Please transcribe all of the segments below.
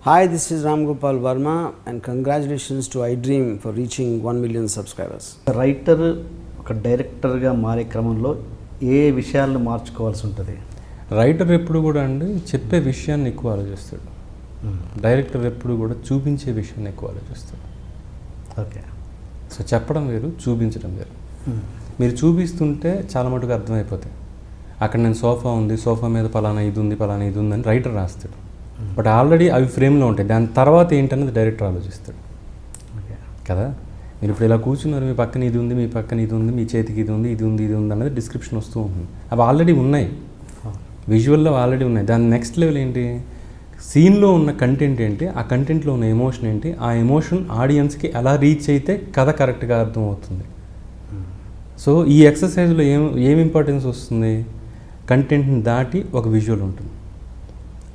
Hi, this is Ram Gopal Verma and congratulations to iDream for reaching 1 million subscribers. Writer ఒక డైరెక్టర్గా మారే క్రమంలో ఏ విషయాలను మార్చుకోవాల్సి ఉంటుంది? రైటర్ ఎప్పుడు కూడా అండి చెప్పే విషయాన్ని ఎక్కువ ఆలోచిస్తాడు. డైరెక్టర్ ఎప్పుడు కూడా చూపించే విషయాన్ని ఎక్కువ ఆలోచిస్తాడు. ఓకే. సో చెప్పడం వేరు, చూపించడం వేరు. మీరు చూపిస్తుంటే చాలా మటుకు అర్థమైపోతాయి. అక్కడ నేను సోఫా ఉంది, సోఫా మీద పలానా ఇది ఉంది, పలానా ఇది ఉందని రైటర్ రాస్తాడు. బట్ ఆల్రెడీ అవి ఫ్రేమ్లో ఉంటాయి. దాని తర్వాత ఏంటన్నది డైరెక్టర్ ఆలోచిస్తాడు కదా. మీరు ఇప్పుడు ఇలా కూర్చున్నారు, మీ పక్కన ఇది ఉంది, మీ పక్కన ఇది ఉంది, మీ చేతికి ఇది ఉంది, ఇది ఉంది, ఇది ఉంది అనేది డిస్క్రిప్షన్ వస్తూ ఉంటుంది. అవి ఆల్రెడీ ఉన్నాయి, విజువల్లో ఆల్రెడీ ఉన్నాయి. దాని నెక్స్ట్ లెవెల్ ఏంటి, సీన్లో ఉన్న కంటెంట్ ఏంటి, ఆ కంటెంట్లో ఉన్న ఎమోషన్ ఏంటి, ఆ ఎమోషన్ ఆడియన్స్కి ఎలా రీచ్ అయితే కథ కరెక్ట్గా అర్థమవుతుంది. సో ఈ ఎక్సర్సైజ్లో ఏం ఇంపార్టెన్స్ వస్తుంది, కంటెంట్ని దాటి ఒక విజువల్ ఉంటుంది.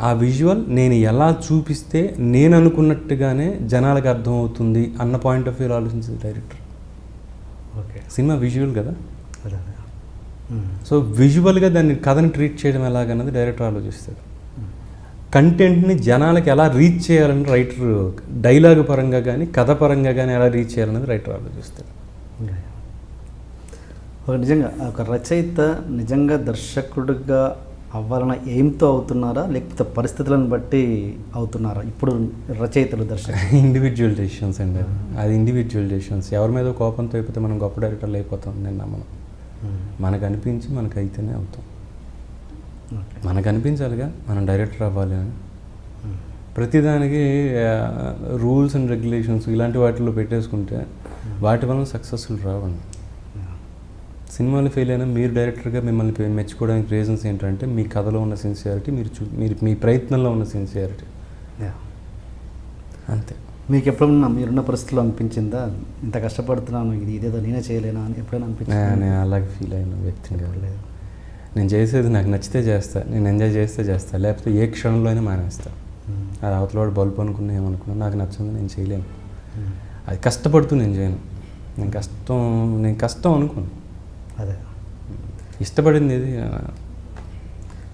ఆ విజువల్ నేను ఎలా చూపిస్తే నేను అనుకున్నట్టుగానే జనాలకు అర్థమవుతుంది అన్న పాయింట్ ఆఫ్ వ్యూలో ఆలోచించింది డైరెక్టర్. ఓకే. సినిమా విజువల్ కదా. సో విజువల్గా దాన్ని కథని ట్రీట్ చేయడం ఎలాగన్నది డైరెక్టర్ ఆలోచిస్తాడు. కంటెంట్ని జనాలకి ఎలా రీచ్ చేయాలని రైటర్ డైలాగ్ పరంగా కానీ కథ పరంగా కానీ ఎలా రీచ్ చేయాలనేది రైటర్ ఆలోచిస్తాడు. ఒక నిజంగా ఒక రచయిత నిజంగా దర్శకుడిగా అవ్వాలన్న ఎయిమ్తో అవుతున్నారా, లేకపోతే పరిస్థితులను బట్టి అవుతున్నారా ఇప్పుడు రచయితలు దర్శకులు? ఇండివిజువల్ డెసిషన్స్ అండి. అది ఇండివిజువల్ డెసిషన్స్. ఎవరి మీద కోపంతో అయిపోతే మనం గొప్ప డైరెక్టర్లు అయిపోతాం నేను నమ్మను. మనకు అనిపించి మనకు అయితేనే అవుతాం. మనకు అనిపించాలిగా మనం డైరెక్టర్ అవ్వాలి అని. ప్రతిదానికి రూల్స్ అండ్ రెగ్యులేషన్స్ ఇలాంటి వాటిల్లో పెట్టేసుకుంటే వాటి వల్ల సక్సెస్ఫుల్ రావండి. సినిమాలు ఫెయిల్ అయినా మీరు డైరెక్టర్గా మిమ్మల్ని మెచ్చుకోవడానికి రీజన్స్ ఏంటంటే మీ కథలో ఉన్న సిన్సియారిటీ, మీరు మీ ప్రయత్నంలో ఉన్న సిన్సియారిటీ, అంతే. మీకు ఎప్పుడన్నా మీరున్న పరిస్థితుల్లో అనిపించిందా, ఇంత కష్టపడుతున్నాను ఇది ఇదేదో నేనే చేయలేనా అని ఎప్పుడైనా అనిపించింది? నేను అలాగే ఫీల్ అయిన వ్యక్తిగా లేదు. నేను చేసేది నాకు నచ్చితే చేస్తా, నేను ఎంజాయ్ చేస్తే చేస్తా, లేకపోతే ఏ క్షణంలో అయినా మానేస్తా. అది అవతలవాడు బల్బు అనుకున్నా ఏమనుకున్నా నాకు నచ్చింది నేను చేయలేను. అది కష్టపడుతూ నేను చేయను. నేను కష్టం అనుకోను. అదే ఇష్టపడింది ఇది.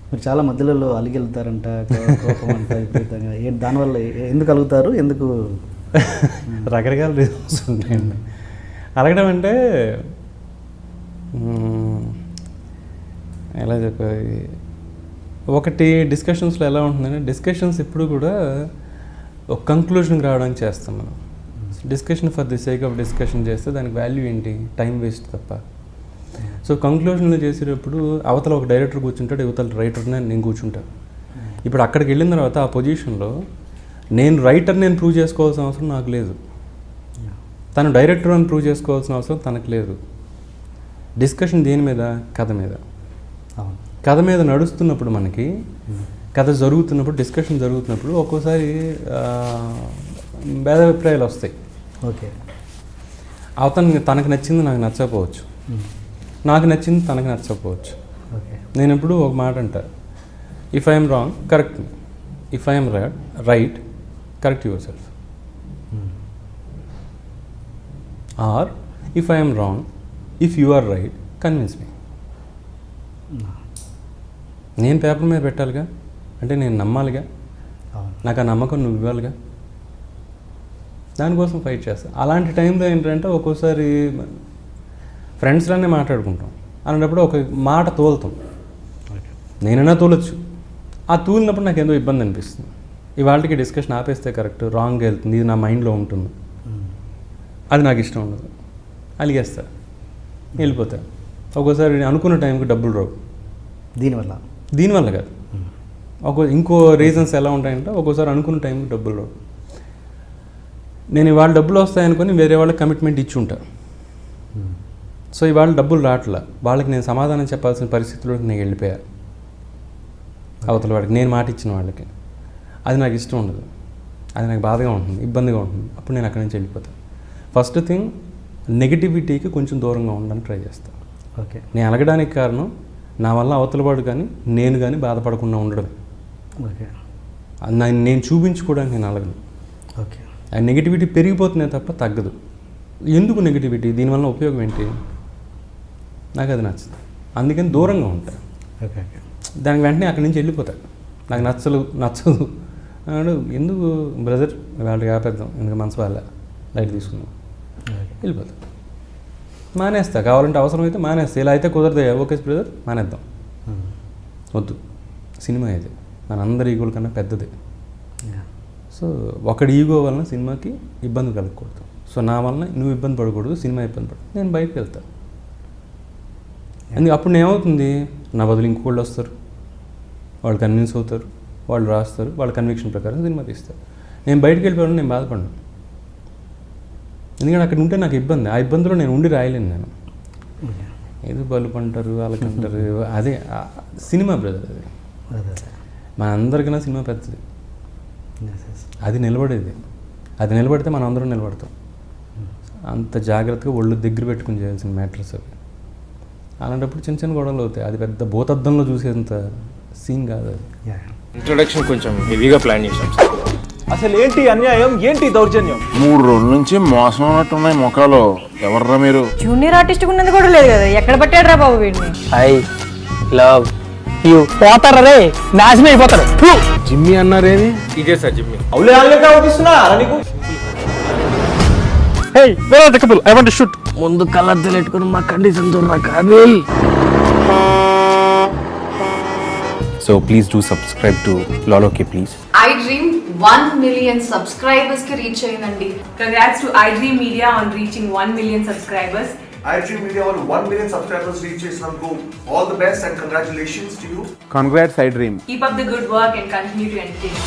మీరు చాలా మధ్యలో అలిగి వెళ్తారంట, కోపం అంట విపరీతంగా. దానివల్ల ఎందుకు అలుగుతారు, ఎందుకు? రకరకాల రీజన్స్ ఉంటాయండి. అలగడం అంటే ఎలా చెప్పాలి, ఒకటి డిస్కషన్స్లో ఎలా ఉంటుందంటే డిస్కషన్స్ ఎప్పుడు కూడా ఒక కంక్లూషన్కి రావడానికి చేస్తాం మనం. Discussion for the sake of discussion చేస్తే దానికి వాల్యూ ఏంటి, టైం వేస్ట్ తప్ప. సో కంక్లూషన్లో చేసేటప్పుడు అవతల ఒక డైరెక్టర్ కూర్చుంటాడు, యువతల రైటర్ని నేను కూర్చుంటాను. ఇప్పుడు అక్కడికి వెళ్ళిన తర్వాత ఆ పొజిషన్లో నేను రైటర్ని నేను ప్రూవ్ చేసుకోవాల్సిన అవసరం నాకు లేదు, తను డైరెక్టర్ అని ప్రూవ్ చేసుకోవాల్సిన అవసరం తనకు లేదు. డిస్కషన్ దేని మీద, కథ మీద. కథ మీద నడుస్తున్నప్పుడు మనకి కథ జరుగుతున్నప్పుడు డిస్కషన్ జరుగుతున్నప్పుడు ఒక్కోసారి భేదాభిప్రాయాలు వస్తాయి. ఓకే. తనకు నచ్చింది నాకు నచ్చకపోవచ్చు, నాకు నచ్చింది తనకు నచ్చకపోవచ్చు. ఓకే. నేను ఎప్పుడు ఒక మాట అంటా, if I'm wrong correct me, if I'm right correct yourself, or if I'm wrong if you are right convince me. నేను పేపర్ మీద పెట్టాలిగా, అంటే నేను నమ్మాలిగా, నాకు ఆ నమ్మకం నువ్వు ఇవ్వాలిగా, దానికోసం ఫైట్ చేస్తాను. అలాంటి టైంలో ఏంటంటే ఒక్కోసారి ఫ్రెండ్స్లోనే మాట్లాడుకుంటాం అనేటప్పుడు ఒక మాట తోలుతాం. నేనైనా తోలొచ్చు, ఆ తూలినప్పుడు నాకు ఏదో ఇబ్బంది అనిపిస్తుంది. ఇవాళకి డిస్కషన్ ఆపేస్తే కరెక్ట్, రాంగ్ వెళ్తుంది, ఇది నా మైండ్లో ఉంటుంది, అది నాకు ఇష్టం ఉండదు, అలిగేస్తా, వెళ్ళిపోతా. ఒక్కోసారి అనుకున్న టైంకి డబ్బులు రావు. దీనివల్ల కాదు, ఇంకో రీజన్స్ ఎలా ఉంటాయంటే ఒక్కోసారి అనుకున్న టైంకి డబ్బులు రావు. నేను ఇవాళ డబ్బులు వస్తాయనుకొని వేరే వాళ్ళకి కమిట్మెంట్ ఇచ్చి ఉంటా. సో ఇవాళ డబ్బులు రావట్లా, వాళ్ళకి నేను సమాధానం చెప్పాల్సిన పరిస్థితుల్లోకి నేను వెళ్ళిపోయా. అవతల వాడికి నేను మాట ఇచ్చిన వాళ్ళకి అది నాకు ఇష్టం ఉండదు, అది నాకు బాధగా ఉంటుంది, ఇబ్బందిగా ఉంటుంది. అప్పుడు నేను అక్కడి నుంచి వెళ్ళిపోతాను. ఫస్ట్ థింగ్, నెగిటివిటీకి కొంచెం దూరంగా ఉండడానికి ట్రై చేస్తాను. ఓకే. నేను అలగడానికి కారణం నా వల్ల అవతల వాడు కానీ నేను కానీ బాధపడకుండా ఉండడమే. ఓకే. నేను చూపించుకోవడానికి నేను అలగను. ఓకే. ఆ నెగిటివిటీ పెరిగిపోతున్నాయి తప్ప తగ్గదు. ఎందుకు నెగిటివిటీ, దీనివల్ల ఉపయోగం ఏంటి, నాకు అది నచ్చదు, అందుకని దూరంగా ఉంటాను. ఓకే. దానికి వెంటనే అక్కడి నుంచి వెళ్ళిపోతాడు. నాకు నచ్చదు అన్నాడు ఎందుకు బ్రదర్ వాళ్ళకి ఆపేద్దాం ఎందుకు మనసు వాళ్ళ లైట్ తీసుకుందాం వెళ్ళిపోతాం మానేస్తా కావాలంటే అవసరమైతే మానేస్తా ఇలా అయితే కుదరదు ఓకే బ్రదర్ మానేద్దాం వద్దు సినిమా అయితే మనందరి ఈగోల కన్నా పెద్దది సో ఒకటి ఈగో వలన సినిమాకి ఇబ్బంది కలగకూడదు సో నా వలన నువ్వు ఇబ్బంది పడకూడదు సినిమా ఇబ్బంది పడదు నేను బయటకు వెళ్తాను అందుకే అప్పుడు ఏమవుతుంది నా బదులు ఇంకోళ్ళు వస్తారు వాళ్ళు కన్విన్స్ అవుతారు వాళ్ళు రాస్తారు వాళ్ళ కన్విక్షన్ ప్రకారం సినిమా తీస్తారు నేను బయటకు వెళ్ళిపోయాను నేను బాధపడను ఎందుకంటే అక్కడ ఉంటే నాకు ఇబ్బంది ఆ ఇబ్బందిలో నేను ఉండి రాయలేను నేను ఏదో బలుపు అంటారు వాళ్ళకంటారు అదే సినిమా బ్రదర్ అది మన అందరికన్నా సినిమా పెద్దది అది నిలబడేది అది నిలబడితే మనం అందరం నిలబడతాం అంత జాగ్రత్తగా ఒళ్ళు దగ్గర పెట్టుకుని చేయాల్సిన మ్యాటర్స్ అవి అలాంటప్పుడు చిన్న చిన్న గొడవలు అవుతాయి అది పెద్ద భూతద్దంలో చూసేంత సీన్ కాదు అది ఇంట్రొడక్షన్ కొంచెం హెవీగా ప్లాన్ చేశాం అసలు ఏంటి అన్యాయం ఏంటి దౌర్జన్యం 3 రోజుల నుంచి మోసం ఉన్నట్టున్నాయి మొఖాలు ఎవర్రా మీరు జూనియర్ ఆర్టిస్ట్ ఉన్నది కూడా లేదు కదా ఎక్కడ పట్టాడు రా బాబు వీడిని ఐ లవ్ యూ పోతారా రే నాశనం అయిపోతారు జిమ్మి అన్నారేమి ఇదే సార్ జిమ్మి అవులే ఆన్లైన్ అవుపిస్తున్నా నీకు hey where are the couple I want to shoot ముందు కలర్ తెలియట్టుకుని మా కండిషన్ చూడరా కానీ so please do subscribe to లాలోకి please I Dream 1 million subscribers ki reach అయ్యిందండి. Congrats to iDream Media on reaching 1 million subscribers. iDream Media on 1 million subscribers reach చేసినందుకు all the best and congratulations to you. Congrats iDream. Keep up the good work and continue to entertain.